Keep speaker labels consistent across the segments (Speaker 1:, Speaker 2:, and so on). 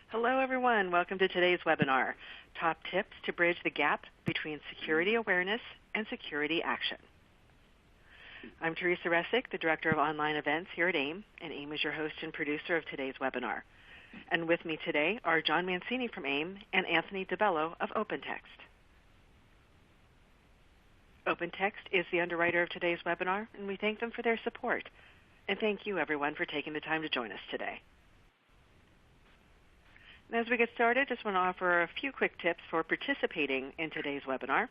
Speaker 1: Hello, everyone. Welcome to today's webinar, Top Tips to Bridge the Gap Between Security Awareness and Security Action. I'm Teresa Resick, the Director of Online Events here at AIIM, and AIIM is your host and producer of today's webinar. And with me today are John Mancini from AIIM and Anthony DeBello of OpenText. OpenText is the underwriter of today's webinar, and we thank them for their support. And thank you, everyone, for taking the time to join us today. And as we get started, just want to offer a few quick tips for participating in today's webinar.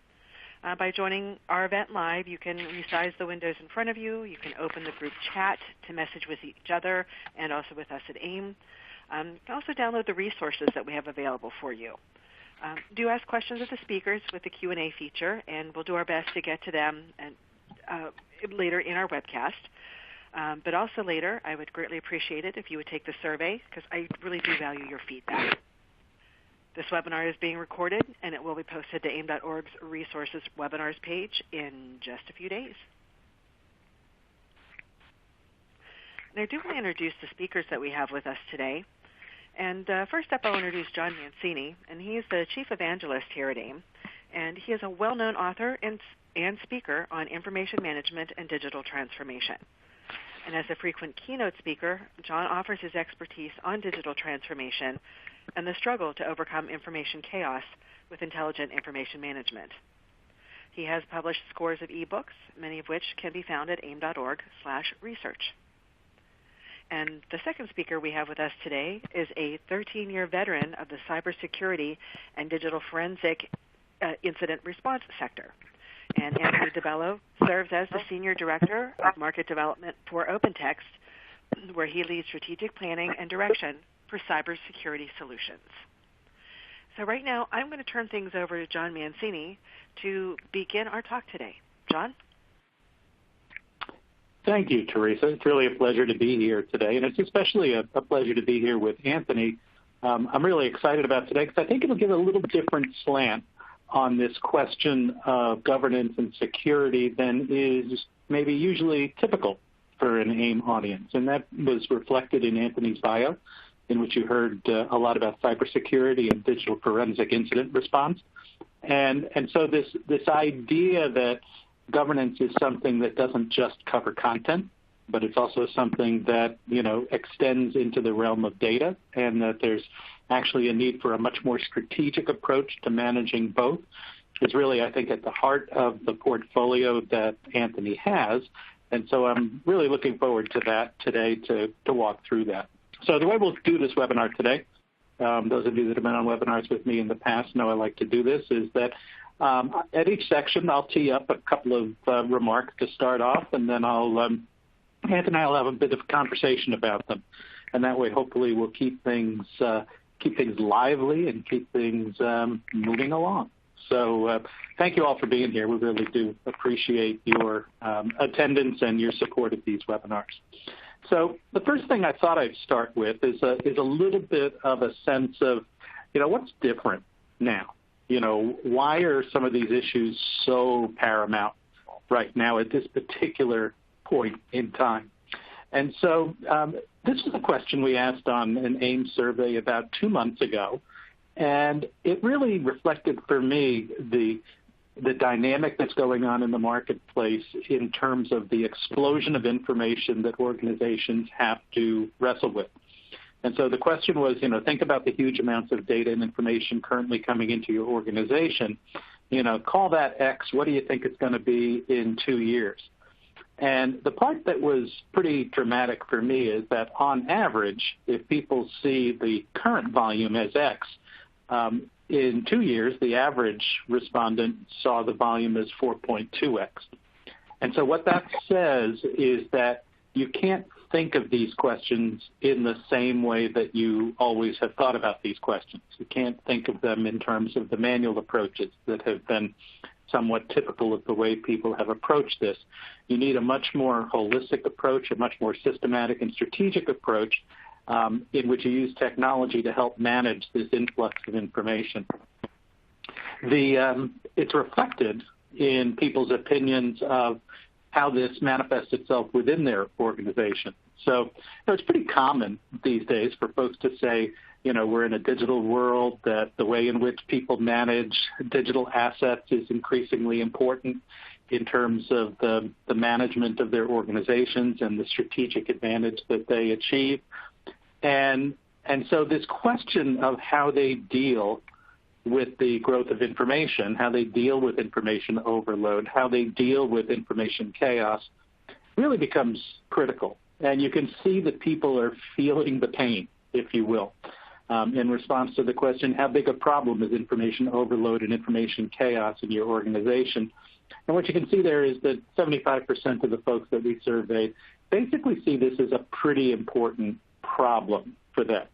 Speaker 1: By joining our event live, you can resize the windows in front of you. You can open the group chat to message with each other and also with us at AIIM. You can also download the resources that we have available for you. Do ask questions of the speakers with the Q&A feature, and we'll do our best to get to them later in our webcast. But also later, I would greatly appreciate it if you would take the survey, because I really do value your feedback. This webinar is being recorded, and it will be posted to AIIM.org's Resources Webinars page in just a few days. And I do want to introduce the speakers that we have with us today. And first up, I'll introduce John Mancini, and he's the Chief Evangelist here at AIIM. And he is a well-known author and speaker on information management and digital transformation. And as a frequent keynote speaker, John offers his expertise on digital transformation and the struggle to overcome information chaos with intelligent information management. He has published scores of ebooks, many of which can be found at aim.org/research. And the second speaker we have with us today is a 13-year veteran of the cybersecurity and digital forensic incident response sector. And Anthony DeBello serves as the Senior Director of Market Development for OpenText, where he leads strategic planning and direction for cybersecurity solutions. So right now, I'm going to turn things over to John Mancini to begin our talk today. John?
Speaker 2: Thank you, Teresa. It's really a pleasure to be here today, and it's especially a pleasure to be here with Anthony. I'm really excited about today because I think it'll give a little different slant on this question of governance and security than is maybe usually typical for an AIIM audience. And that was reflected in Anthony's bio, in which you heard a lot about cybersecurity and digital forensic incident response. And so this idea that governance is something that doesn't just cover content, but it's also something that, extends into the realm of data, and that there's actually a need for a much more strategic approach to managing both is really, I think, at the heart of the portfolio that Anthony has. And so I'm really looking forward to that today to walk through that. So the way we'll do this webinar today, those of you that have been on webinars with me in the past know I like to do this, is that at each section I'll tee up a couple of remarks to start off, and then Anthony and I will have a bit of conversation about them. And that way, hopefully, we'll keep things lively and keep things moving along. So thank you all for being here. We really do appreciate your attendance and your support of these webinars. So the first thing I thought I'd start with is a little bit of a sense of, what's different now? Why are some of these issues so paramount right now at this particular point in time? And so this was a question we asked on an AIM survey about 2 months ago, and it really reflected for me the dynamic that's going on in the marketplace in terms of the explosion of information that organizations have to wrestle with. And so the question was, think about the huge amounts of data and information currently coming into your organization. Call that X. What do you think it's going to be in 2 years? And the part that was pretty dramatic for me is that on average, if people see the current volume as X, in 2 years, the average respondent saw the volume as 4.2X. And so what that says is that you can't think of these questions in the same way that you always have thought about these questions. You can't think of them in terms of the manual approaches that have been somewhat typical of the way people have approached this. You need a much more holistic approach, a much more systematic and strategic approach in which you use technology to help manage this influx of information. It's reflected in people's opinions of how this manifests itself within their organization. So it's pretty common these days for folks to say, we're in a digital world, that the way in which people manage digital assets is increasingly important in terms of the management of their organizations and the strategic advantage that they achieve. And so this question of how they deal with the growth of information, how they deal with information overload, how they deal with information chaos really becomes critical. And you can see that people are feeling the pain, if you will, in response to the question, how big a problem is information overload and information chaos in your organization? And what you can see there is that 75% of the folks that we surveyed basically see this as a pretty important problem for them.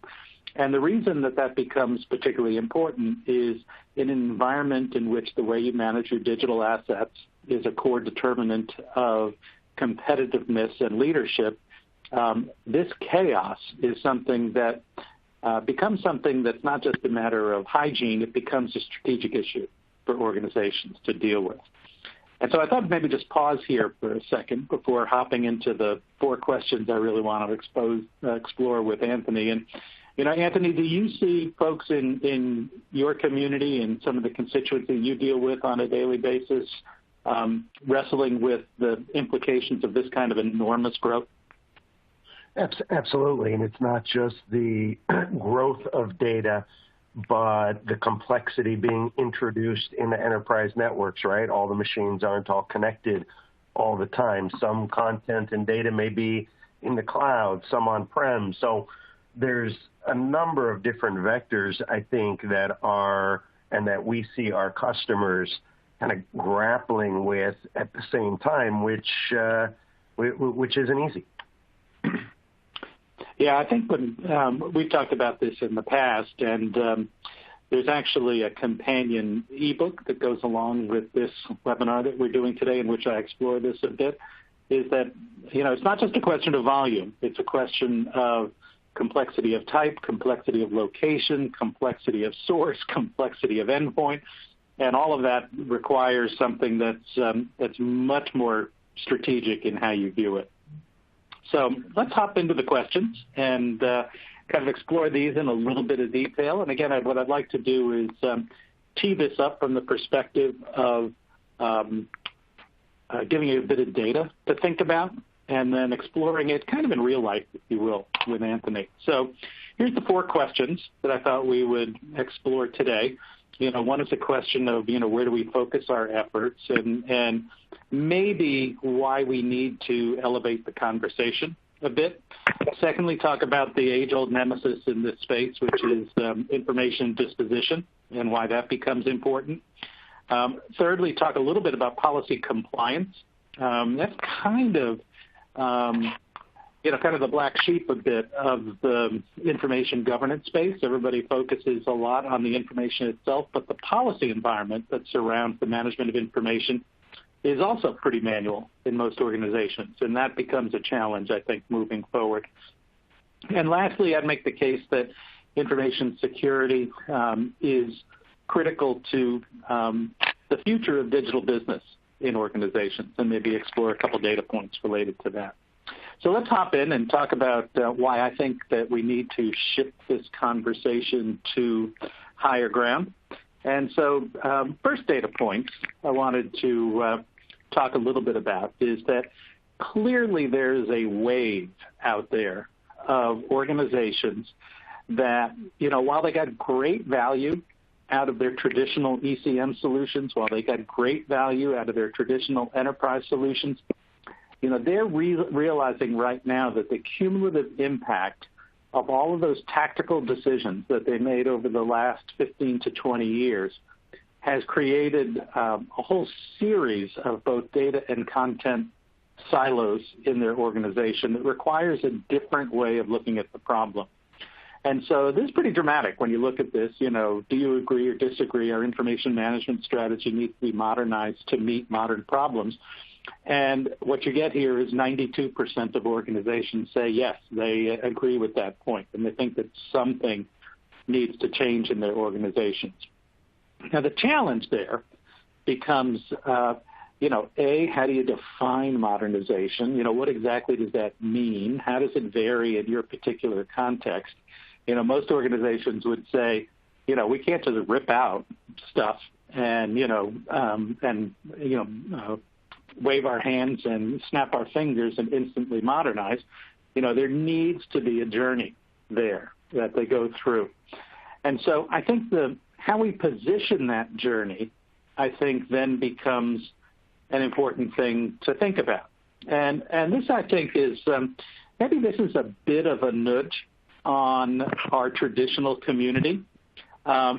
Speaker 2: And the reason that becomes particularly important is in an environment in which the way you manage your digital assets is a core determinant of competitiveness and leadership. This chaos is something that becomes something that's not just a matter of hygiene, it becomes a strategic issue for organizations to deal with. And so I thought maybe just pause here for a second before hopping into the 4 questions I really want to explore with Anthony. And, Anthony, do you see folks in your community and some of the constituency you deal with on a daily basis wrestling with the implications of this kind of enormous growth?
Speaker 3: Absolutely, and it's not just the growth of data, but the complexity being introduced in the enterprise networks, right? All the machines aren't all connected all the time. Some content and data may be in the cloud, some on-prem. So there's a number of different vectors, I think, that we see our customers kind of grappling with at the same time, which isn't easy.
Speaker 2: Yeah, I think when we've talked about this in the past, and there's actually a companion ebook that goes along with this webinar that we're doing today, in which I explore this a bit, is that, it's not just a question of volume. It's a question of complexity of type, complexity of location, complexity of source, complexity of endpoint, and all of that requires something that's much more strategic in how you view it. So let's hop into the questions and kind of explore these in a little bit of detail. And again, what I'd like to do is tee this up from the perspective of giving you a bit of data to think about and then exploring it kind of in real life, if you will, with Anthony. So here's the 4 questions that I thought we would explore today. One is a question of, where do we focus our efforts and maybe why we need to elevate the conversation a bit. Secondly, talk about the age-old nemesis in this space, which is information disposition and why that becomes important. Thirdly, talk a little bit about policy compliance. That's kind of the black sheep a bit of the information governance space. Everybody focuses a lot on the information itself, but the policy environment that surrounds the management of information is also pretty manual in most organizations, and that becomes a challenge, I think, moving forward. And lastly, I'd make the case that information security is critical to the future of digital business in organizations, and maybe explore a couple data points related to that. So let's hop in and talk about why I think that we need to shift this conversation to higher ground. And so first data point I wanted to talk a little bit about is that clearly there's a wave out there of organizations that, while they got great value out of their traditional ECM solutions, while they got great value out of their traditional enterprise solutions, they're realizing right now that the cumulative impact of all of those tactical decisions that they made over the last 15 to 20 years has created a whole series of both data and content silos in their organization that requires a different way of looking at the problem. And so this is pretty dramatic when you look at this. Do you agree or disagree? Our information management strategy needs to be modernized to meet modern problems. And what you get here is 92% of organizations say yes, they agree with that point, and they think that something needs to change in their organizations. Now, the challenge there becomes, how do you define modernization? What exactly does that mean? How does it vary in your particular context? most organizations would say, we can't just rip out stuff and, wave our hands and snap our fingers and instantly modernize. There needs to be a journey there that they go through. And so I think how we position that journey, I think, then becomes an important thing to think about. And this, I think, is maybe this is a bit of a nudge on our traditional community,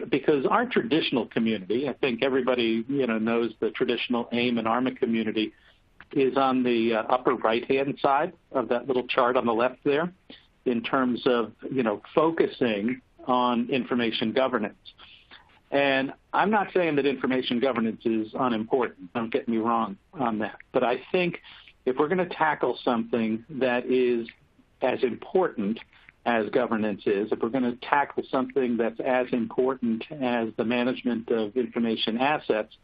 Speaker 2: because our traditional community, I think everybody knows the traditional AIM and ARMA community is on the upper right-hand side of that little chart on the left there in terms of focusing on information governance. And I'm not saying that information governance is unimportant. Don't get me wrong on that. But I think if we're going to tackle something that is as important as governance is, if we're going to tackle something that's as important as the management of information assets,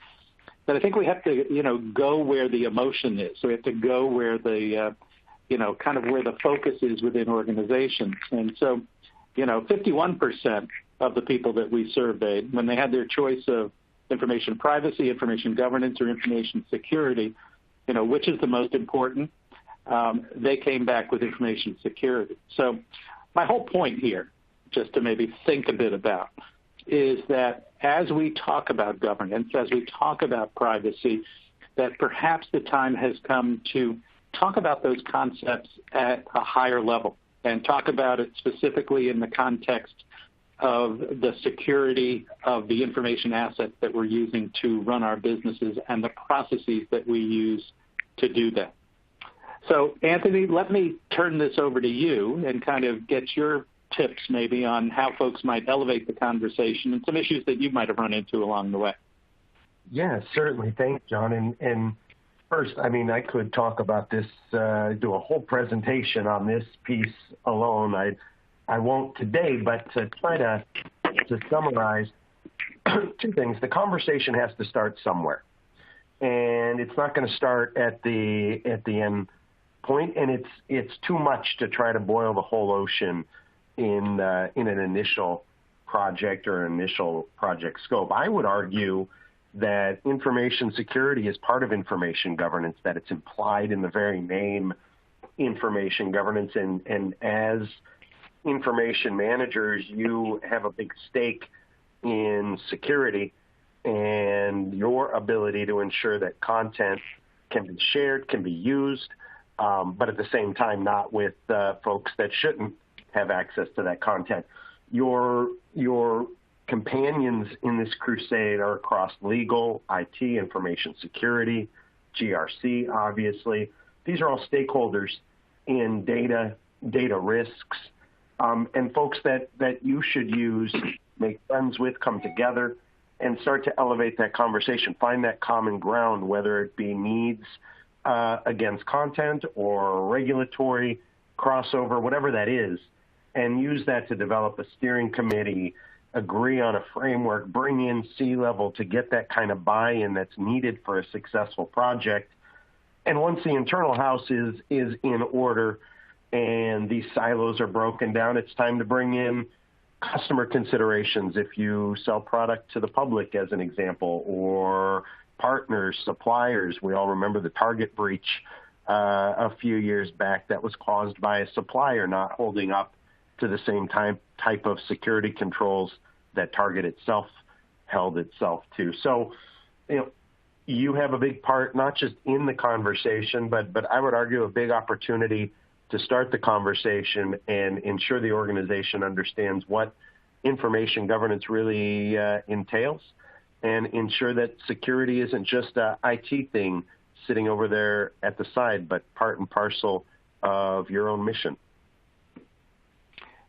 Speaker 2: then I think we have to, go where the emotion is. So we have to go where the, kind of where the focus is within organizations. And so, 51% of the people that we surveyed, when they had their choice of information privacy, information governance, or information security, which is the most important, they came back with information security. So my whole point here, just to maybe think a bit about, is that as we talk about governance, as we talk about privacy, that perhaps the time has come to talk about those concepts at a higher level and talk about it specifically in the context of the security of the information assets that we're using to run our businesses and the processes that we use to do that. So, Anthony, let me turn this over to you and kind of get your tips maybe on how folks might elevate the conversation and some issues that you might have run into along the way.
Speaker 3: Yeah, certainly. Thanks, John. And first, I could talk about this, do a whole presentation on this piece alone. I won't today, but to try to summarize two things. The conversation has to start somewhere, and it's not going to start at the end point. And it's too much to try to boil the whole ocean in an initial project or initial project scope. I would argue that information security is part of information governance, that it's implied in the very name information governance, and as information managers, you have a big stake in security and your ability to ensure that content can be shared, can be used, but at the same time not with folks that shouldn't have access to that content. Your companions in this crusade are across legal, IT, information security, GRC, obviously. These are all stakeholders in data risks, and folks that you should use, make friends with, come together, and start to elevate that conversation, find that common ground, whether it be needs against content or regulatory crossover, whatever that is, and use that to develop a steering committee, agree on a framework, bring in C-level to get that kind of buy-in that's needed for a successful project. And once the internal house is in order and these silos are broken down, it's time to bring in customer considerations if you sell product to the public, as an example, or partners, suppliers. We all remember the Target breach a few years back that was caused by a supplier not holding up to the same type of security controls that Target itself held itself to. So, you have a big part, not just in the conversation, but I would argue a big opportunity to start the conversation and ensure the organization understands what information governance really entails, and ensure that security isn't just an IT thing sitting over there at the side, but part and parcel of your own mission.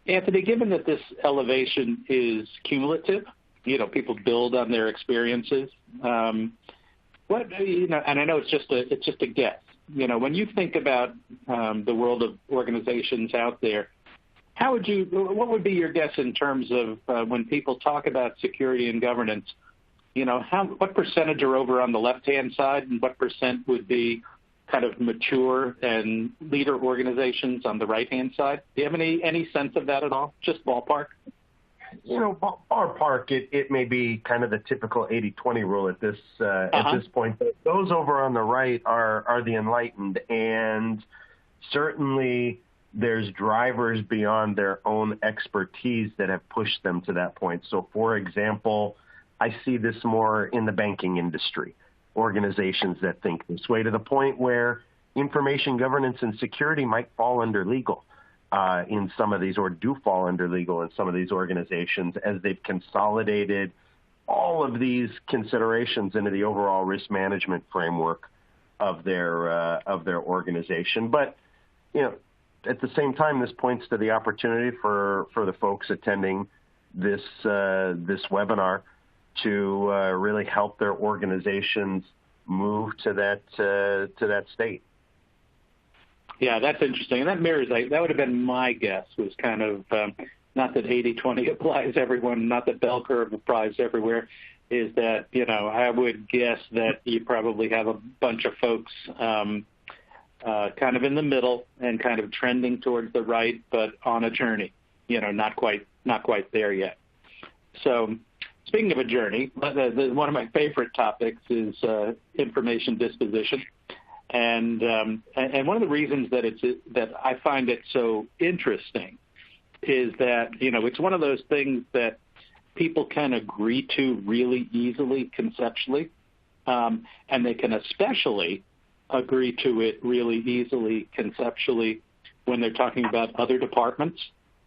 Speaker 2: Anthony, given that this elevation is cumulative, people build on their experiences. And I know it's just a guess. When you think about the world of organizations out there, what would be your guess in terms of when people talk about security and governance? What percentage are over on the left-hand side, and what percent would be kind of mature and leader organizations on the right-hand side? Do you have any sense of that at all? Just ballpark?
Speaker 3: Ballpark, it may be kind of the typical 80-20 rule at this point. But those over on the right are the enlightened, and certainly there's drivers beyond their own expertise that have pushed them to that point. So, for example, I see this more in the banking industry, organizations that think this way, to the point where information governance and security might fall under legal in some of these, or do fall under legal in some of these organizations, as they've consolidated all of these considerations into the overall risk management framework of their organization. But at the same time, this points to the opportunity for the folks attending this webinar to really help their organizations move to that state.
Speaker 2: Yeah, that's interesting. And that mirrors, that would have been my guess, was kind of, not that 80-20 applies to everyone, not that bell curve applies everywhere, is that, I would guess that you probably have a bunch of folks kind of in the middle and kind of trending towards the right, but on a journey, not quite there yet. So speaking of a journey, one of my favorite topics is information disposition. And one of the reasons that I find it so interesting is that, it's one of those things that people can agree to really easily conceptually, and they can especially agree to it really easily conceptually when they're talking about other departments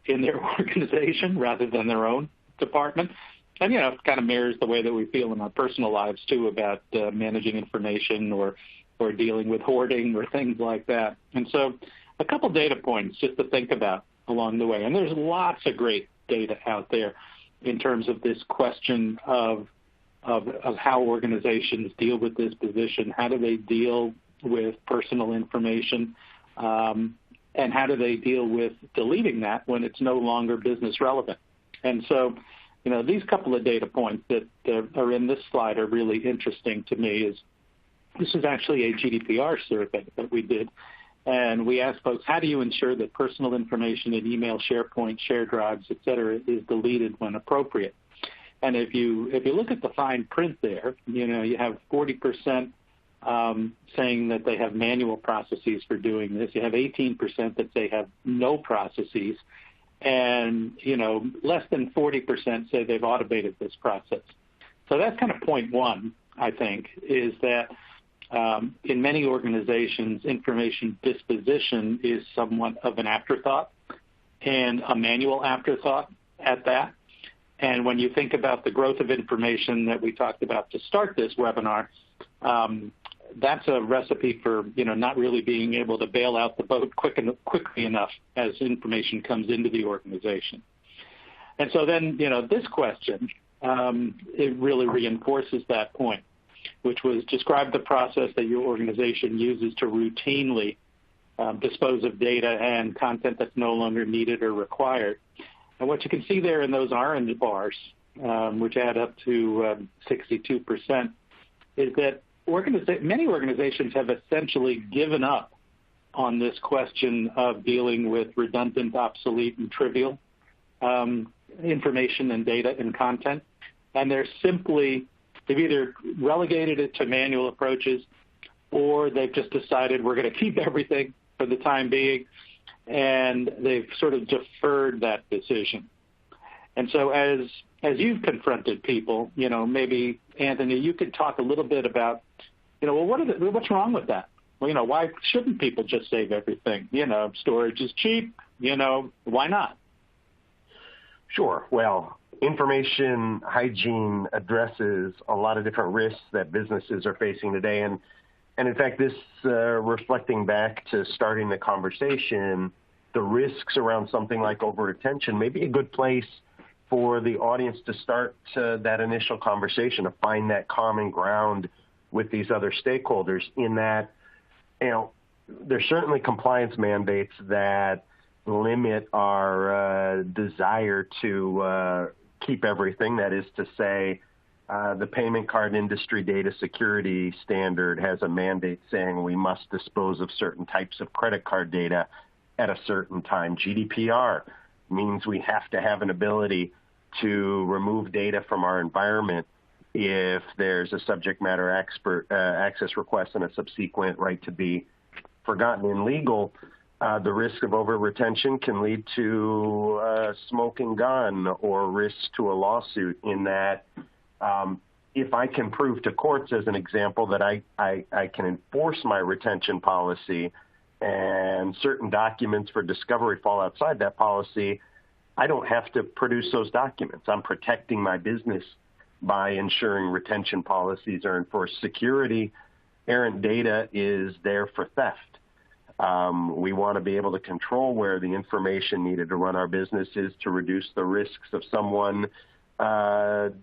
Speaker 2: in their organization rather than their own department. And, it kind of mirrors the way that we feel in our personal lives, too, about managing information or dealing with hoarding or things like that. And so a couple data points just to think about along the way. And there's lots of great data out there in terms of this question of how organizations deal with this position. How do they deal with personal information? And how do they deal with deleting that when it's no longer business relevant? And so, these couple of data points that are in this slide are really interesting to me. This is actually a GDPR survey that we did, and we asked folks, how do you ensure that personal information in email, SharePoint, share drives, et cetera, is deleted when appropriate? And if you look at the fine print there, you have 40% saying that they have manual processes for doing this. You have 18% that say have no processes, and less than 40% say they've automated this process. So that's kind of point one, I think, is that in many organizations, information disposition is somewhat of an afterthought, and a manual afterthought at that. And when you think about the growth of information that we talked about to start this webinar, that's a recipe for not really being able to bail out the boat quickly enough as information comes into the organization. And so then this question it really reinforces that point, which was describe the process that your organization uses to routinely dispose of data and content that's no longer needed or required. And what you can see there in those orange bars, which add up to 62%, is that many organizations have essentially given up on this question of dealing with redundant, obsolete, and trivial information and data and content. And they've either relegated it to manual approaches, or they've just decided we're going to keep everything for the time being, and they've sort of deferred that decision. And so as you've confronted people, maybe, Anthony, you could talk a little bit about, what's wrong with that? Well, why shouldn't people just save everything? Storage is cheap, why not?
Speaker 3: Sure. Well, information hygiene addresses a lot of different risks that businesses are facing today. And in fact, this reflecting back to starting the conversation, the risks around something like overattention may be a good place for the audience to start that initial conversation, to find that common ground with these other stakeholders, in that, there's certainly compliance mandates that limit our desire to keep everything. That is to say, the payment card industry data security standard has a mandate saying we must dispose of certain types of credit card data at a certain time. GDPR means we have to have an ability to remove data from our environment if there's a subject matter expert access request and a subsequent right to be forgotten. In legal, the risk of over-retention can lead to a smoking gun or risk to a lawsuit in that if I can prove to courts, as an example, that I can enforce my retention policy and certain documents for discovery fall outside that policy, I don't have to produce those documents. I'm protecting my business by ensuring retention policies are enforced. Security, errant data is there for theft. We want to be able to control where the information needed to run our business is to reduce the risks of someone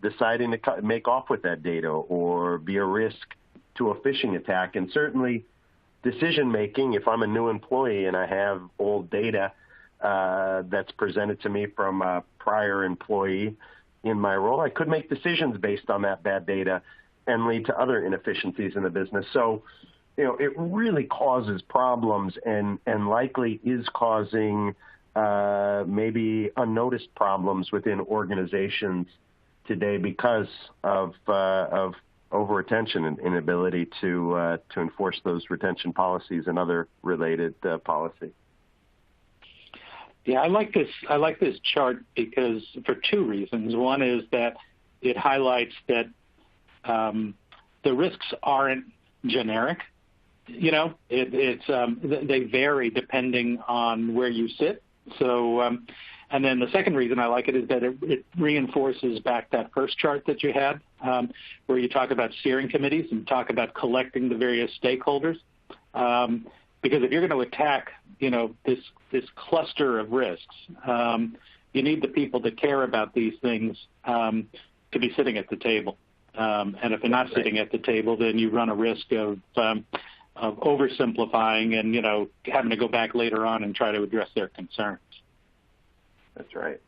Speaker 3: deciding to make off with that data or be a risk to a phishing attack. And certainly decision-making, if I'm a new employee and I have old data that's presented to me from a prior employee in my role, I could make decisions based on that bad data and lead to other inefficiencies in the business. So, it really causes problems and likely is causing maybe unnoticed problems within organizations today because of over-retention and inability to enforce those retention policies and other related policy.
Speaker 2: Yeah, I like this chart because for two reasons. One is that it highlights that the risks aren't generic. They vary depending on where you sit. So, and then the second reason I like it is that it reinforces back that first chart that you had, where you talk about steering committees and talk about collecting the various stakeholders. Because if you're going to attack, this cluster of risks, you need the people that care about these things to be sitting at the table. And if they're not sitting at the table, then you run a risk of oversimplifying and, having to go back later on and try to address their concerns.
Speaker 3: That's right.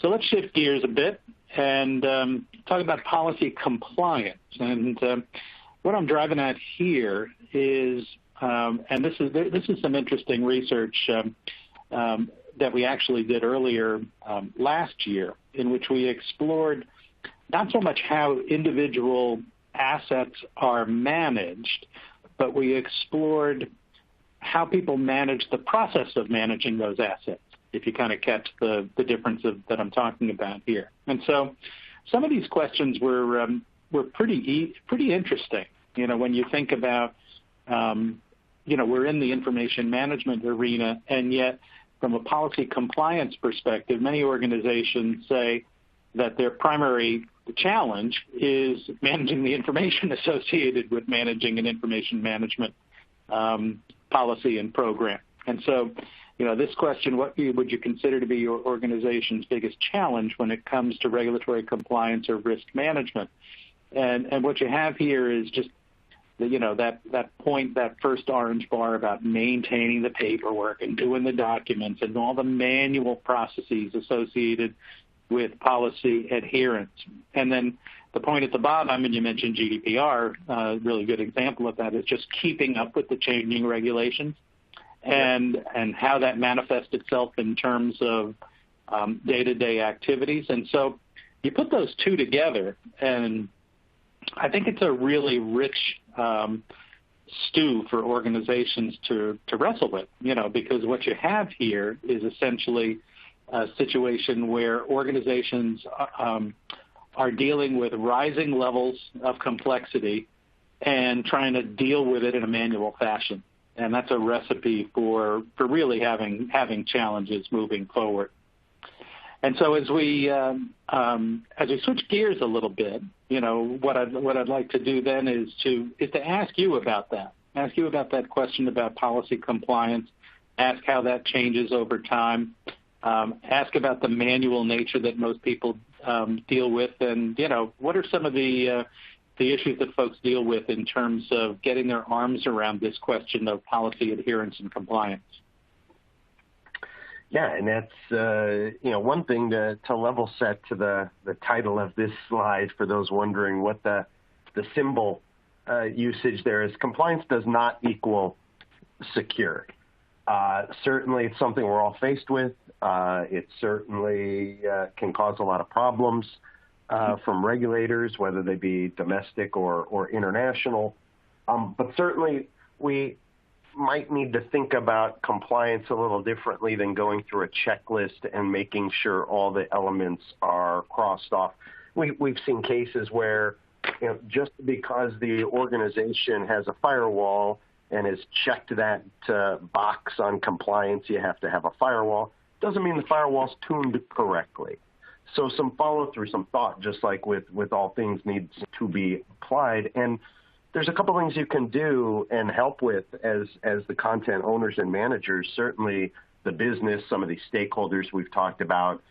Speaker 2: So let's shift gears a bit and talk about policy compliance. And what I'm driving at here is, and this is some interesting research that we actually did earlier last year, in which we explored not so much how individual assets are managed, but we explored how people manage the process of managing those assets, if you kind of catch the difference that I'm talking about here. And so some of these questions were pretty interesting. When you think about, we're in the information management arena, and yet from a policy compliance perspective, many organizations say that their primary challenge is managing the information associated with managing an information management policy and program. And so, this question, what would you consider to be your organization's biggest challenge when it comes to regulatory compliance or risk management? And what you have here is just, that point, that first orange bar about maintaining the paperwork and doing the documents and all the manual processes associated with policy adherence. And then the point at the bottom, and you mentioned GDPR, a really good example of that is just keeping up with the changing regulations and how that manifests itself in terms of day-to-day activities. And so you put those two together, and I think it's a really rich stew for organizations to wrestle with, because what you have here is essentially a situation where organizations are dealing with rising levels of complexity and trying to deal with it in a manual fashion. And that's a recipe for really having challenges moving forward. And so as we switch gears a little bit, what I'd like to do then is to ask you about that. Ask you about that question about policy compliance. Ask how that changes over time. Ask about the manual nature that most people deal with, and what are some of the issues that folks deal with in terms of getting their arms around this question of policy adherence and compliance.
Speaker 3: Yeah, and that's one thing to level set to the title of this slide for those wondering what the symbol usage there is. Compliance does not equal secure. Certainly, it's something we're all faced with. It certainly can cause a lot of problems from regulators, whether they be domestic or international. But certainly, we might need to think about compliance a little differently than going through a checklist and making sure all the elements are crossed off. We've seen cases where just because the organization has a firewall and has checked that box on compliance, you have to have a firewall, doesn't mean the firewall's tuned correctly. So some follow-through, some thought, just like with all things, needs to be applied. And there's a couple things you can do and help with as the content owners and managers, certainly the business, some of these stakeholders we've talked about,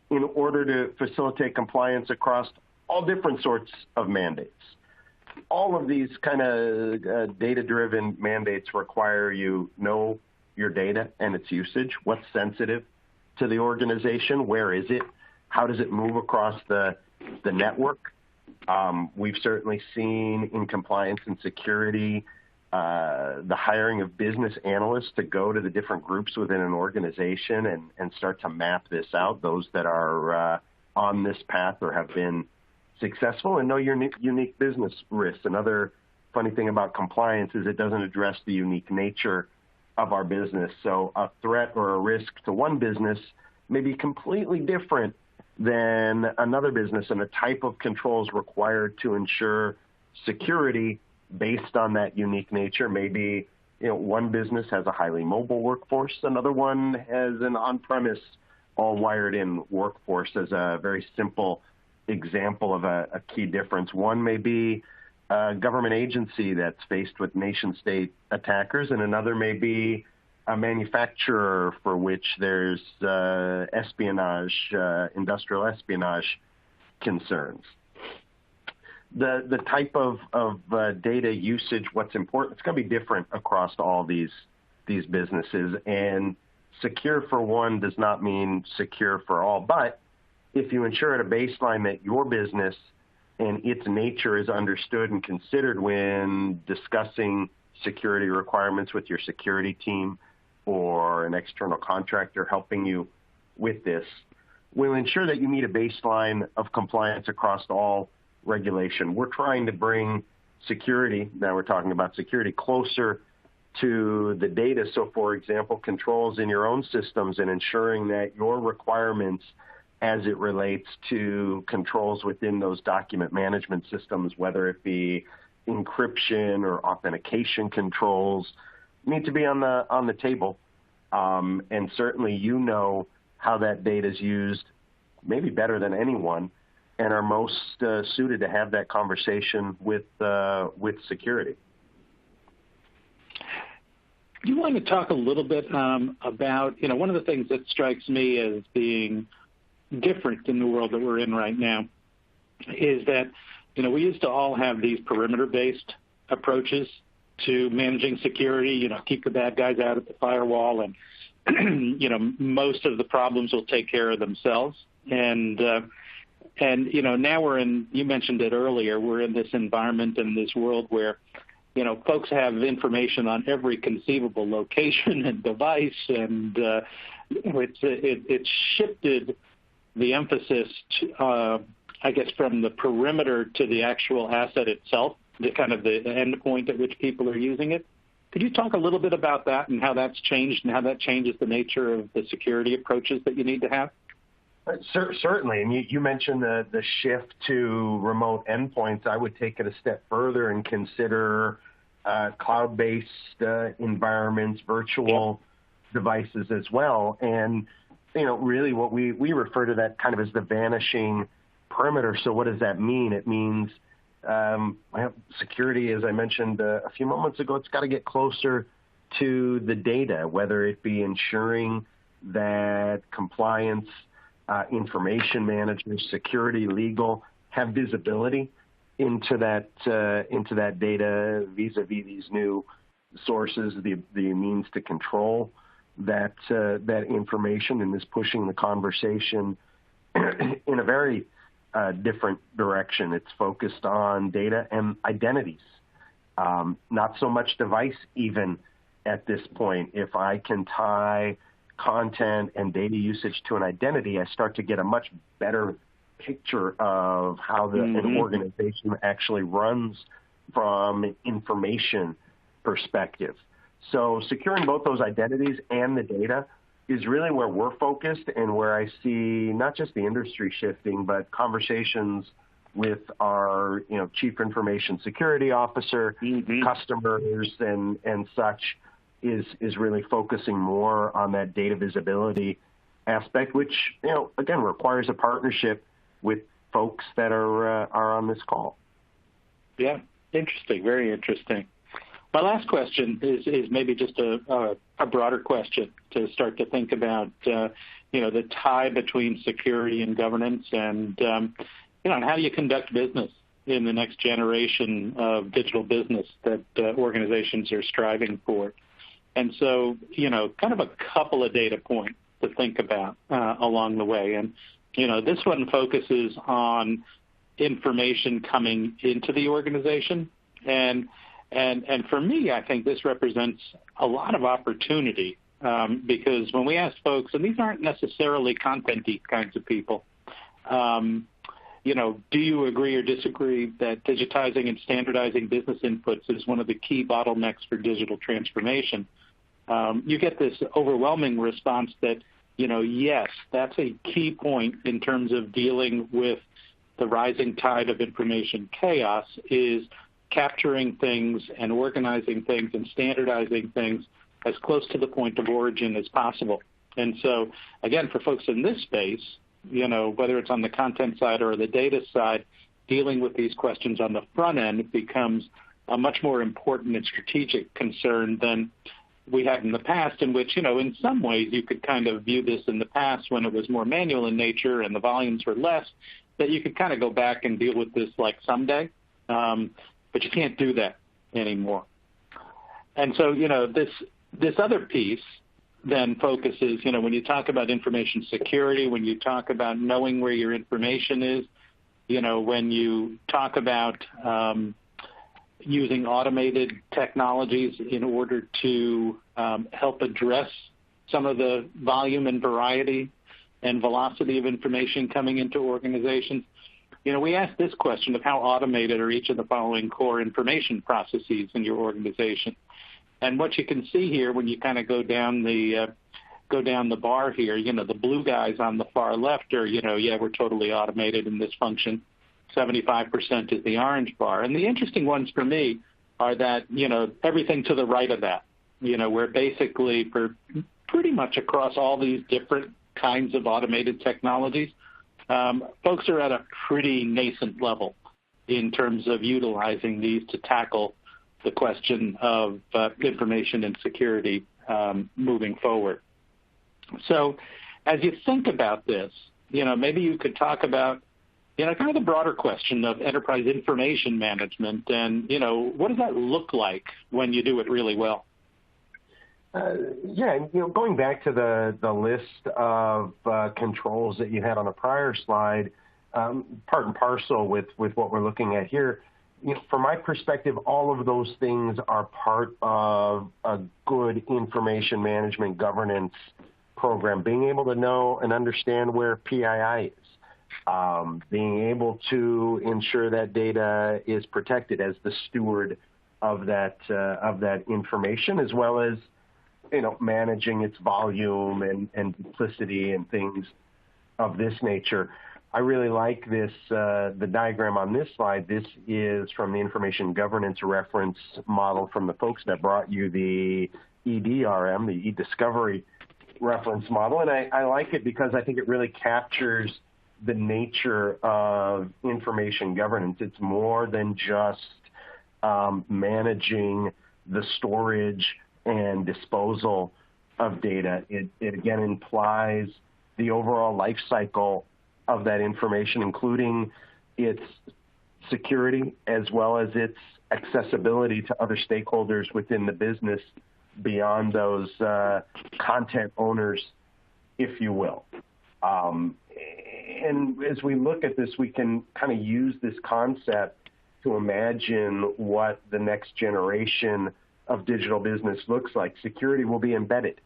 Speaker 3: in order to facilitate compliance across all different sorts of mandates. All of these kind of data-driven mandates require you know your data and its usage, what's sensitive to the organization, where is it, how does it move across the network. We've certainly seen in compliance and security the hiring of business analysts to go to the different groups within an organization and start to map this out, those that are on this path or have been successful, and know your unique business risks. Another funny thing about compliance is it doesn't address the unique nature of our business. So a threat or a risk to one business may be completely different than another business, and the type of controls required to ensure security based on that unique nature. Maybe one business has a highly mobile workforce, another one has an on-premise, all wired-in workforce, as a very simple example of a key difference. One may be a government agency that's faced with nation-state attackers, and another may be a manufacturer for which there's espionage, industrial espionage concerns. The type of data usage, what's important, it's going to be different across all these businesses. And secure for one does not mean secure for all. But if you ensure at a baseline that your business and its nature is understood and considered when discussing security requirements with your security team or an external contractor helping you with this, will ensure that you meet a baseline of compliance across all regulation. We're trying to bring security, now we're talking about security, closer to the data. So, for example, controls in your own systems and ensuring that your requirements as it relates to controls within those document management systems, whether it be encryption or authentication controls, need to be on the table. And certainly how that data is used maybe better than anyone, and are most suited to have that conversation with security.
Speaker 2: You want to talk a little bit about, one of the things that strikes me as being different in the world that we're in right now is that, we used to all have these perimeter-based approaches to managing security, keep the bad guys out at the firewall, and, most of the problems will take care of themselves. And now we're in, you mentioned it earlier, we're in this environment and this world where, folks have information on every conceivable location and device, and it's shifted the emphasis, I guess, from the perimeter to the actual asset itself, the kind of the end point at which people are using it. Could you talk a little bit about that and how that's changed and how that changes the nature of the security approaches that you need to have?
Speaker 3: Certainly, and you mentioned the shift to remote endpoints. I would take it a step further and consider cloud-based environments, virtual devices as well. And, really what we refer to that kind of as the vanishing perimeter. So what does that mean? It means security, as I mentioned a few moments ago, it's got to get closer to the data, whether it be ensuring that compliance, information managers, security, legal, have visibility into that data vis-a-vis these new sources, the means to control that information and is pushing the conversation in a very different direction. It's focused on data and identities, not so much device even at this point. If I can tie content and data usage to an identity, I start to get a much better picture of how an organization actually runs from an information perspective. So securing both those identities and the data is really where we're focused, and where I see not just the industry shifting, but conversations with our chief information security officer, customers, and such is really focusing more on that data visibility aspect, which again requires a partnership with folks that are on this call.
Speaker 2: Yeah, interesting, very interesting. My last question is maybe just a broader question to start to think about, the tie between security and governance, and and how do you conduct business in the next generation of digital business that organizations are striving for. And so, kind of a couple of data points to think about along the way. And, this one focuses on information coming into the organization. And for me, I think this represents a lot of opportunity because when we ask folks, and these aren't necessarily content-y kinds of people, do you agree or disagree that digitizing and standardizing business inputs is one of the key bottlenecks for digital transformation? You get this overwhelming response that, yes, that's a key point in terms of dealing with the rising tide of information chaos, is capturing things and organizing things and standardizing things as close to the point of origin as possible. And so, again, for folks in this space, whether it's on the content side or the data side, dealing with these questions on the front end becomes a much more important and strategic concern than we had in the past, in which, in some ways you could kind of view this in the past when it was more manual in nature and the volumes were less, that you could kind of go back and deal with this like someday, but you can't do that anymore. And so, this other piece then focuses, when you talk about information security, when you talk about knowing where your information is, when you talk about using automated technologies in order to help address some of the volume and variety and velocity of information coming into organizations. We ask this question of how automated are each of the following core information processes in your organization. And what you can see here when you kind of go down the bar here, the blue guys on the far left are, we're totally automated in this function. 75% is the orange bar. And the interesting ones for me are that, everything to the right of that, where basically for pretty much across all these different kinds of automated technologies, folks are at a pretty nascent level in terms of utilizing these to tackle the question of information and security moving forward. So as you think about this, maybe you could talk about kind of the broader question of enterprise information management and, what does that look like when you do it really well?
Speaker 3: Going back to the list of controls that you had on a prior slide, part and parcel with what we're looking at here, from my perspective, all of those things are part of a good information management governance program. Being able to know and understand where PII is, being able to ensure that data is protected as the steward of that information, as well as managing its volume and duplicity and things of this nature. I really like this, the diagram on this slide. This is from the information governance reference model from the folks that brought you the EDRM, the e-discovery reference model. And I like it because I think it really captures the nature of information governance. It's more than just managing the storage and disposal of data. It again implies the overall life cycle of that information, including its security as well as its accessibility to other stakeholders within the business beyond those content owners, if you will. And as we look at this, we can kind of use this concept to imagine what the next generation of digital business looks like. Security will be embedded.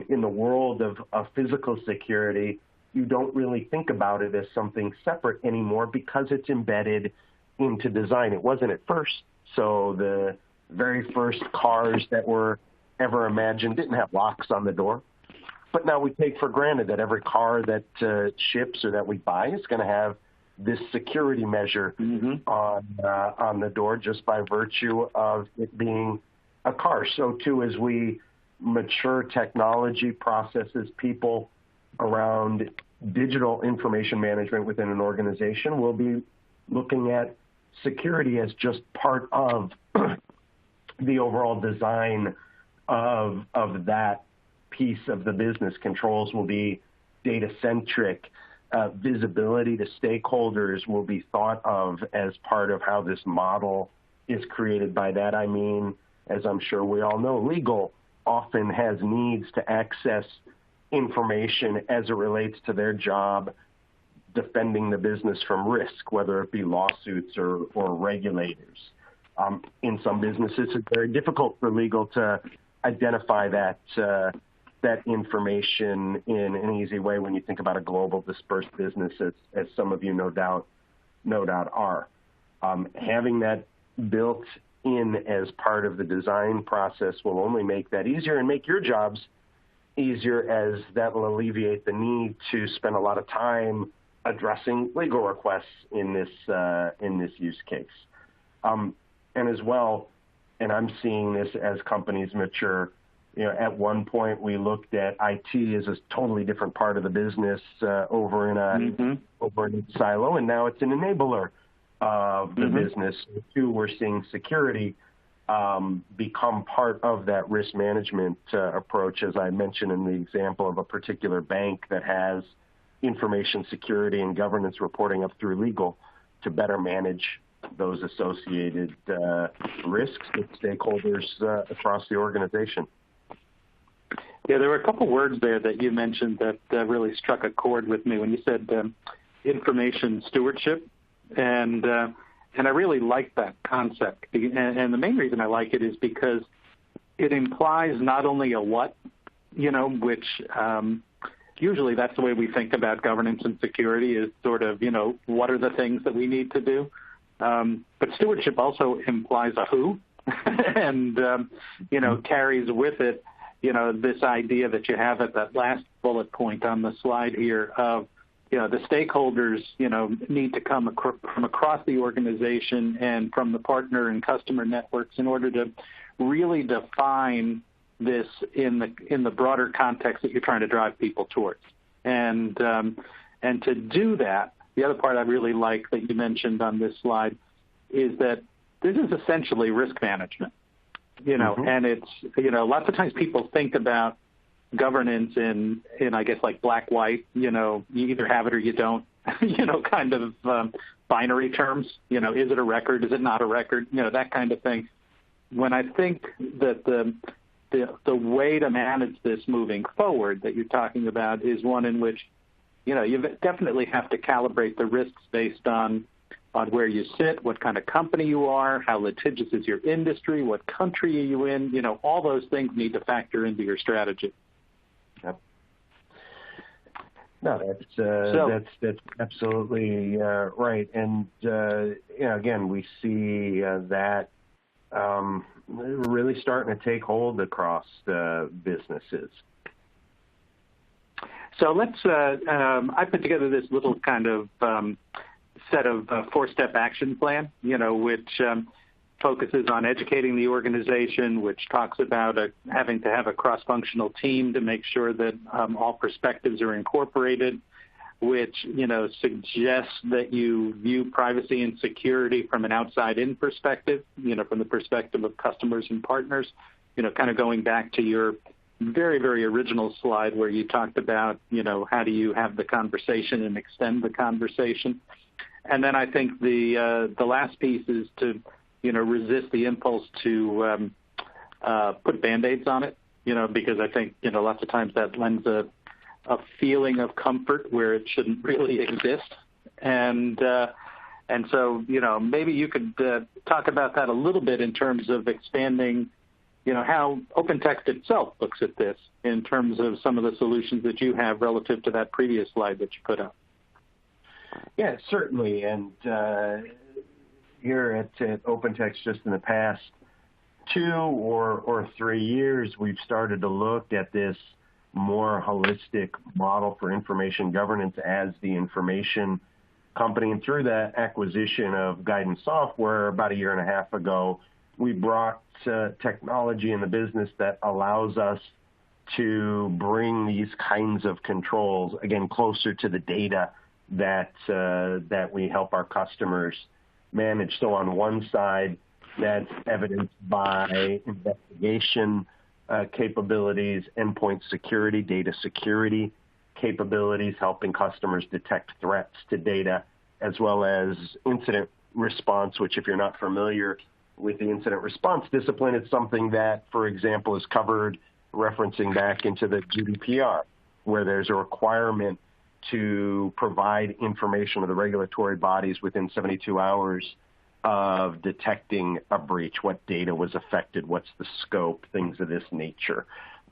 Speaker 3: In the world of physical security, you don't really think about it as something separate anymore because it's embedded into design. It wasn't at first. So the very first cars that were ever imagined didn't have locks on the door. But now we take for granted that every car that ships or that we buy is going to have this security measure on the door just by virtue of it being a car. So too, as we mature technology processes, people around digital information management within an organization will be looking at security as just part of the overall design of that piece of the business. Controls will be data-centric. Visibility to stakeholders will be thought of as part of how this model is created. By that I mean, as I'm sure we all know, legal often has needs to access information as it relates to their job defending the business from risk, whether it be lawsuits or regulators. In some businesses, it's very difficult for legal to identify that information in an easy way when you think about a global dispersed business, as some of you no doubt are. Having that built in as part of the design process will only make that easier and make your jobs easier, as that will alleviate the need to spend a lot of time addressing legal requests in this use case. And as well, and I'm seeing this as companies mature, at one point we looked at IT as a totally different part of the business over in a silo, and now it's an enabler of the business. Too, we're seeing security become part of that risk management approach, as I mentioned in the example of a particular bank that has information security and governance reporting up through legal to better manage those associated risks with stakeholders across the organization.
Speaker 2: Yeah, there were a couple words there that you mentioned that really struck a chord with me when you said information stewardship, and I really like that concept. And the main reason I like it is because it implies not only a what, which usually that's the way we think about governance and security, is sort of, what are the things that we need to do? But stewardship also implies a who, and, carries with it, this idea that you have at that last bullet point on the slide here of, the stakeholders, need to come from across the organization and from the partner and customer networks in order to really define this in the broader context that you're trying to drive people towards. And to do that, the other part I really like that you mentioned on this slide is that this is essentially risk management, and it's, lots of times people think about governance in I guess like black, white, you either have it or you don't, kind of binary terms, is it a record? Is it not a record? That kind of thing. When I think that the way to manage this moving forward that you're talking about is one in which, you definitely have to calibrate the risks based on where you sit, what kind of company you are, how litigious is your industry, what country are you in, all those things need to factor into your strategy.
Speaker 3: Yep. No, that's absolutely right. And, again, we see that really starting to take hold across businesses.
Speaker 2: So let's, I put together this little kind of set of four-step action plan, which focuses on educating the organization, which talks about having to have a cross-functional team to make sure that all perspectives are incorporated, which, suggests that you view privacy and security from an outside-in perspective, from the perspective of customers and partners, kind of going back to your very, very original slide where you talked about, how do you have the conversation and extend the conversation. And then I think the last piece is to, resist the impulse to put Band-Aids on it, because I think, lots of times that lends a feeling of comfort where it shouldn't really exist. And so, maybe you could talk about that a little bit in terms of expanding, how OpenText itself looks at this in terms of some of the solutions that you have relative to that previous slide that you put up.
Speaker 3: Yeah, certainly. And here at OpenText, just in the past 2 or 3 years, we've started to look at this more holistic model for information governance as the information company. And through that acquisition of Guidance Software about 1.5 years ago, we brought technology in the business that allows us to bring these kinds of controls, again, closer to the data that we help our customers manage. So on one side, that's evidenced by investigation capabilities, endpoint security, data security capabilities, helping customers detect threats to data, as well as incident response, which if you're not familiar with the incident response discipline, it's something that, for example, is covered referencing back into the GDPR, where there's a requirement to provide information to the regulatory bodies within 72 hours of detecting a breach, what data was affected, what's the scope, things of this nature.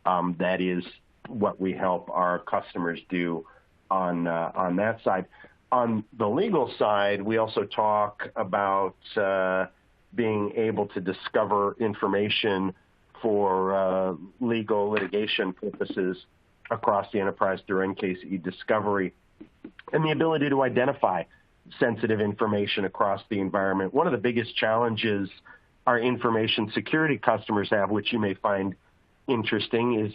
Speaker 3: That is what we help our customers do on that side. On the legal side, we also talk about being able to discover information for legal litigation purposes across the enterprise through NCASE e-discovery, and the ability to identify sensitive information across the environment. One of the biggest challenges our information security customers have, which you may find interesting, is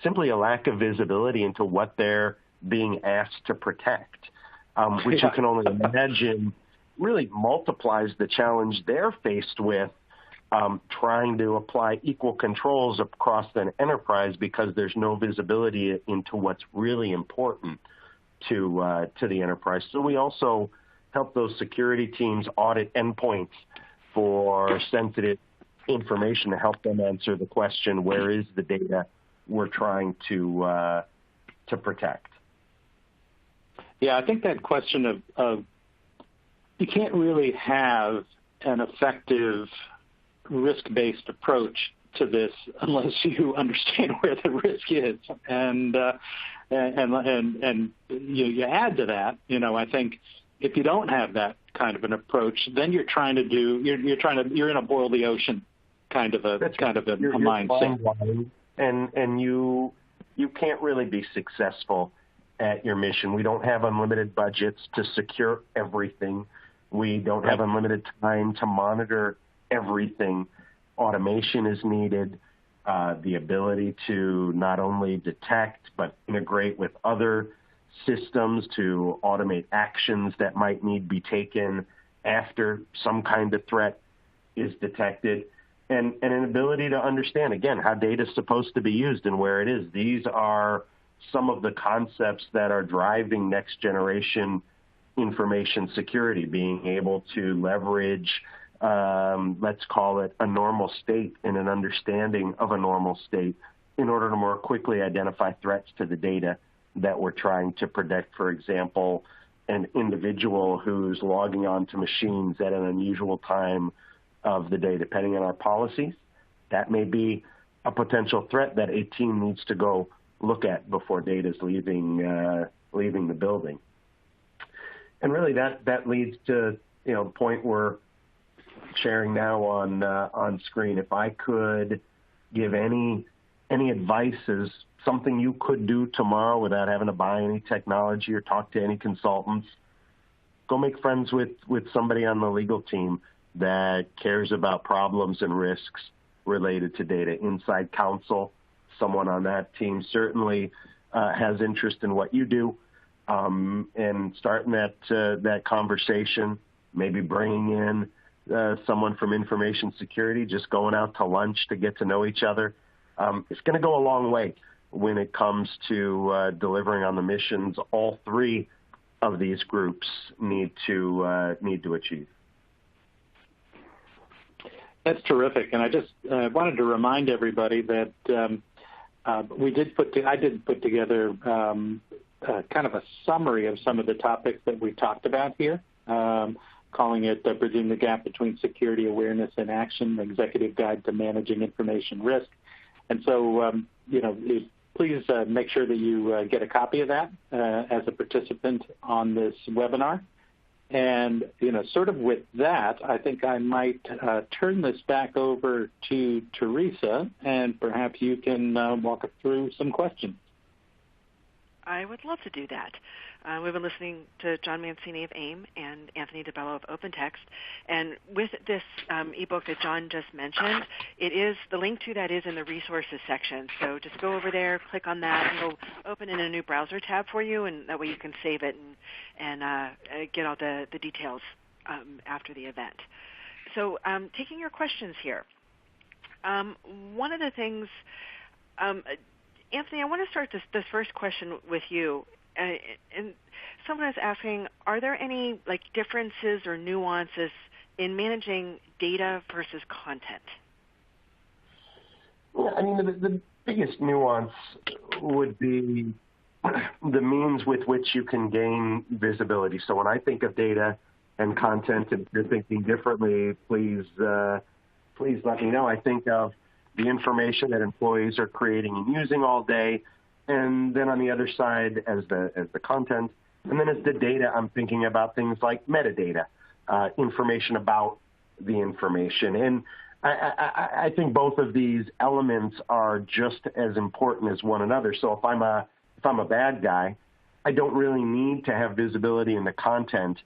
Speaker 3: simply a lack of visibility into what they're being asked to protect, which you can only imagine really multiplies the challenge they're faced with trying to apply equal controls across an enterprise because there's no visibility into what's really important to the enterprise. So we also help those security teams audit endpoints for sensitive information to help them answer the question, where is the data we're trying to protect?
Speaker 2: Yeah, I think that question of you can't really have an effective risk-based approach to this unless you understand where the risk is, and you add to that. I think if you don't have that kind of an approach, then you're in a boil the ocean kind of a mindset,
Speaker 3: and you can't really be successful at your mission. We don't have unlimited budgets to secure everything. We don't have unlimited time to monitor everything. Automation is needed, the ability to not only detect but integrate with other systems to automate actions that might need to be taken after some kind of threat is detected, and an ability to understand, again, how data is supposed to be used and where it is. These are some of the concepts that are driving next generation information security, being able to leverage, let's call it a normal state and an understanding of a normal state in order to more quickly identify threats to the data that we're trying to protect. For example, an individual who's logging on to machines at an unusual time of the day, depending on our policies, that may be a potential threat that a team needs to go look at before data is leaving the building. And really that leads to the point we're sharing now on screen. If I could give any advice as something you could do tomorrow without having to buy any technology or talk to any consultants, go make friends with somebody on the legal team that cares about problems and risks related to data. Inside counsel, someone on that team certainly has interest in what you do, and starting that conversation, maybe bringing in someone from information security, just going out to lunch to get to know each other. It's going to go a long way when it comes to delivering on the missions all three of these groups need to achieve.
Speaker 2: That's terrific, and I just wanted to remind everybody that I did put together kind of a summary of some of the topics that we talked about here, calling it Bridging the Gap Between Security Awareness and Action, Executive Guide to Managing Information Risk. And so, please make sure that you get a copy of that as a participant on this webinar. And, sort of with that, I think I might turn this back over to Teresa, and perhaps you can walk us through some questions.
Speaker 1: I would love to do that. We've been listening to John Mancini of AIIM and Anthony DeBello of OpenText. And with this ebook that John just mentioned, the link to that is in the resources section. So just go over there, click on that, and it'll open in a new browser tab for you, and that way you can save it and get all the details after the event. So taking your questions here, one of the things, Anthony, I want to start this first question with you. And someone is asking, are there any differences or nuances in managing data versus content?
Speaker 3: Yeah, I mean, the biggest nuance would be the means with which you can gain visibility. So when I think of data and content, if you're thinking differently, please let me know. I think of the information that employees are creating and using all day, and then on the other side as the content, and then as the data, I'm thinking about things like metadata, information about the information. And I think both of these elements are just as important as one another. So if I'm a bad guy, I don't really need to have visibility in the content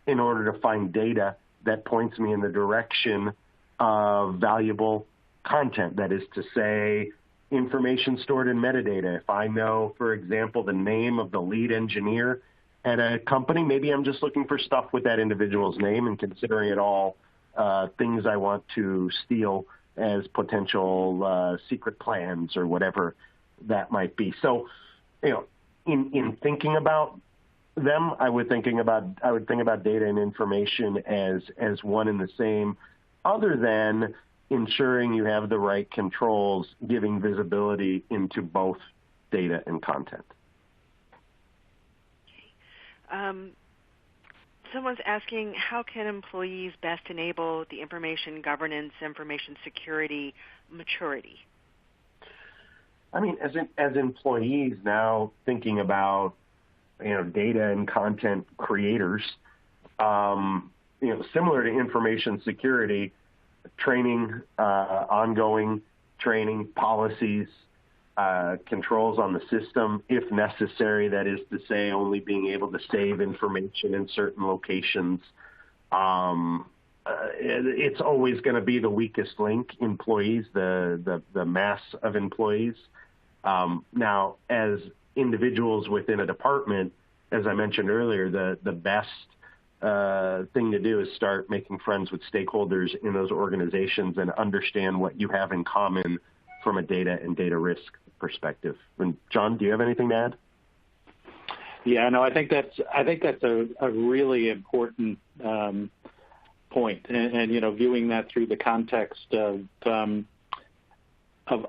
Speaker 3: in order to find data that points me in the direction of valuable content. That is to say, information stored in metadata. If I know, for example, the name of the lead engineer at a company, maybe I'm just looking for stuff with that individual's name and considering it all things I want to steal as potential secret plans or whatever that might be. So, in thinking about them, I would think about data and information as one and the same, other than ensuring you have the right controls, giving visibility into both data and content.
Speaker 1: Okay. Someone's asking, how can employees best enable the information governance, information security maturity?
Speaker 3: I mean, as employees now thinking about data and content creators, similar to information security, training, ongoing training, policies, controls on the system, if necessary, that is to say, only being able to save information in certain locations. It's always going to be the weakest link, employees, the mass of employees. Now, as individuals within a department, as I mentioned earlier, the best thing to do is start making friends with stakeholders in those organizations and understand what you have in common from a data and data risk perspective. And John, do you have anything to add?
Speaker 2: Yeah, no, I think that's a really important point, and viewing that through the context of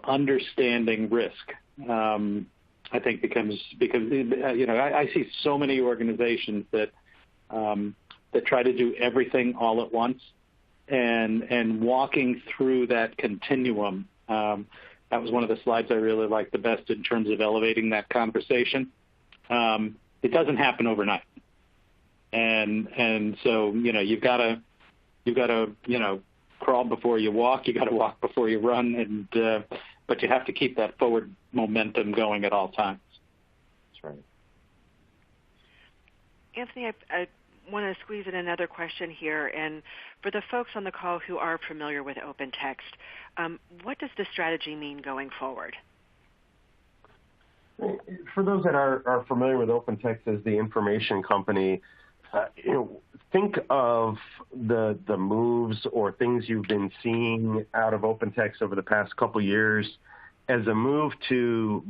Speaker 2: understanding risk. I think because I see so many organizations that try to do everything all at once, and walking through that continuum. That was one of the slides I really liked the best in terms of elevating that conversation. It doesn't happen overnight, and so you've got to crawl before you walk. You got to walk before you run, but you have to keep that forward momentum going at all times.
Speaker 3: That's right.
Speaker 1: Anthony, I want to squeeze in another question here, and for the folks on the call who are familiar with OpenText, what does this strategy mean going forward?
Speaker 3: For those that are familiar with OpenText as the information company, think of the moves or things you've been seeing out of OpenText over the past couple years as a move to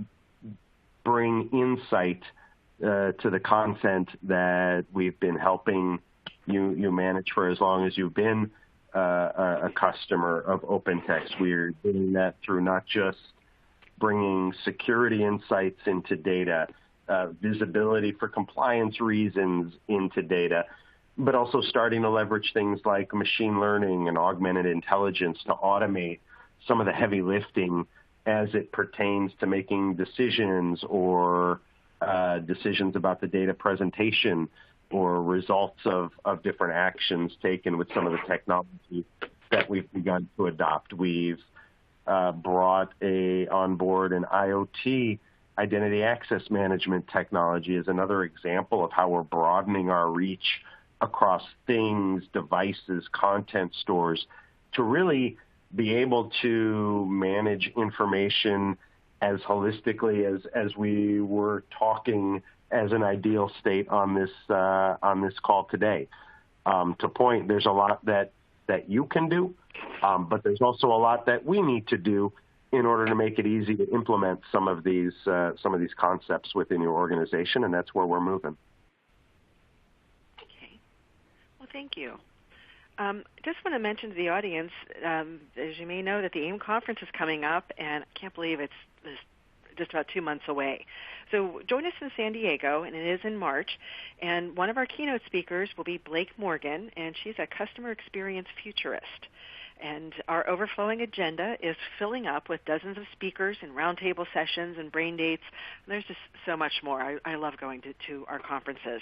Speaker 3: bring insight to the content that we've been helping you manage for as long as you've been a customer of OpenText. We're doing that through not just bringing security insights into data, visibility for compliance reasons into data, but also starting to leverage things like machine learning and augmented intelligence to automate some of the heavy lifting as it pertains to making decisions or decisions about the data presentation or results of different actions taken with some of the technology that we've begun to adopt. We've brought on board an IoT identity access management technology as another example of how we're broadening our reach across things, devices, content stores to really be able to manage information as holistically as we were talking as an ideal state on this call today. To point, there's a lot that you can do, but there's also a lot that we need to do in order to make it easy to implement some of these concepts within your organization, and that's where we're moving.
Speaker 1: Okay. Well, thank you. Just want to mention to the audience, as you may know, that the AIIM conference is coming up, and I can't believe it's just about 2 months away. So join us in San Diego, and it is in March. And one of our keynote speakers will be Blake Morgan, and she's a customer experience futurist. And our overflowing agenda is filling up with dozens of speakers and roundtable sessions and brain dates. And there's just so much more. I love going to our conferences.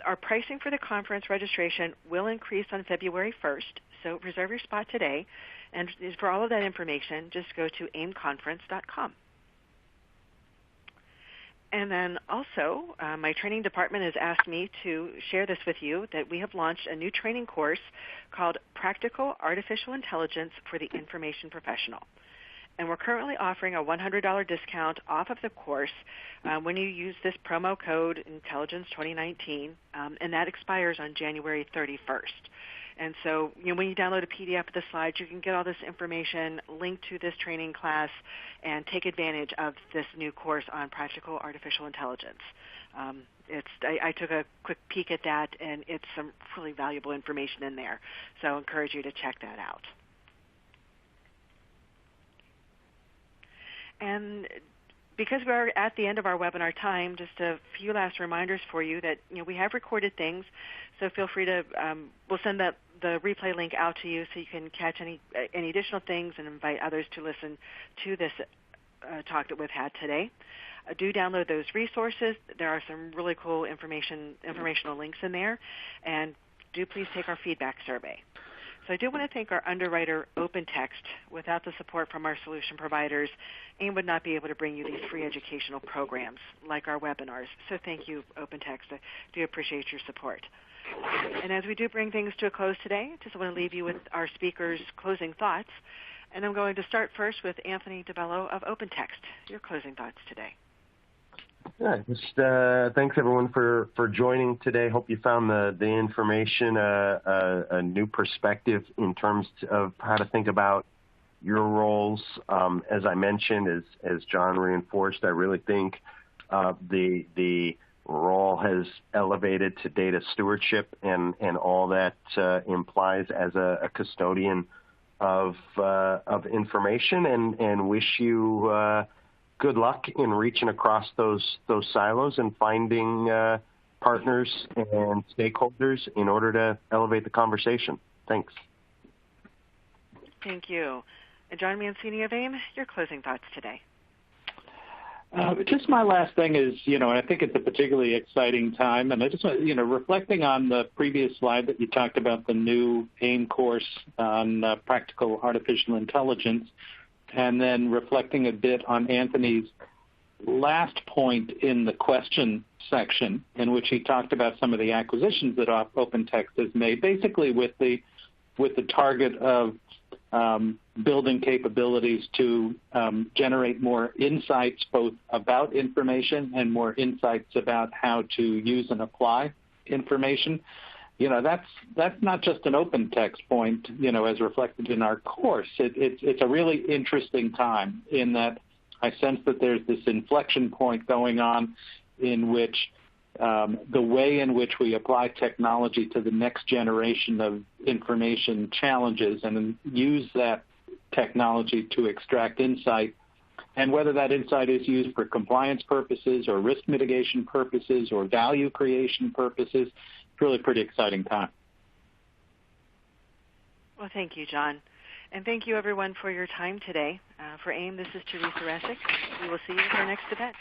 Speaker 1: Our pricing for the conference registration will increase on February 1st, so reserve your spot today. And for all of that information, just go to aimconference.com. And then also, my training department has asked me to share this with you, that we have launched a new training course called Practical Artificial Intelligence for the Information Professional. And we're currently offering a $100 discount off of the course when you use this promo code Intelligence2019, and that expires on January 31st. And so when you download a PDF of the slides, you can get all this information linked to this training class and take advantage of this new course on practical artificial intelligence. I took a quick peek at that, and it's some really valuable information in there. So I encourage you to check that out. And because we're at the end of our webinar time, just a few last reminders for you that we have recorded things, so feel free to, we'll send the replay link out to you so you can catch any additional things and invite others to listen to this talk that we've had today. Do download those resources. There are some really cool informational links in there, and do please take our feedback survey. So I do want to thank our underwriter, OpenText. Without the support from our solution providers, AIM would not be able to bring you these free educational programs like our webinars. So thank you, OpenText. I do appreciate your support. And as we do bring things to a close today, I just want to leave you with our speakers' closing thoughts. And I'm going to start first with Anthony DeBello of OpenText. Your closing thoughts today.
Speaker 3: Yeah, just thanks everyone for joining today. Hope you found the information a new perspective in terms of how to think about your roles. As I mentioned, as John reinforced, I really think the role has elevated to data stewardship and all that implies as a custodian of information, and wish you good luck in reaching across those silos and finding partners and stakeholders in order to elevate the conversation. Thanks.
Speaker 1: Thank you. And John Mancini of AIM, your closing thoughts today.
Speaker 2: Just my last thing is, I think it's a particularly exciting time, and I just want, reflecting on the previous slide that you talked about, the new AIM course on practical artificial intelligence, and then reflecting a bit on Anthony's last point in the question section, in which he talked about some of the acquisitions that OpenText has made, basically with the target of building capabilities to generate more insights, both about information and more insights about how to use and apply information. That's not just an OpenText point, as reflected in our course. It's a really interesting time in that I sense that there's this inflection point going on in which the way in which we apply technology to the next generation of information challenges and then use that technology to extract insight, and whether that insight is used for compliance purposes or risk mitigation purposes or value creation purposes. It's really a pretty exciting time.
Speaker 1: Well, thank you, John. And thank you, everyone, for your time today. For AIM, this is Teresa Resick. We will see you at our next event.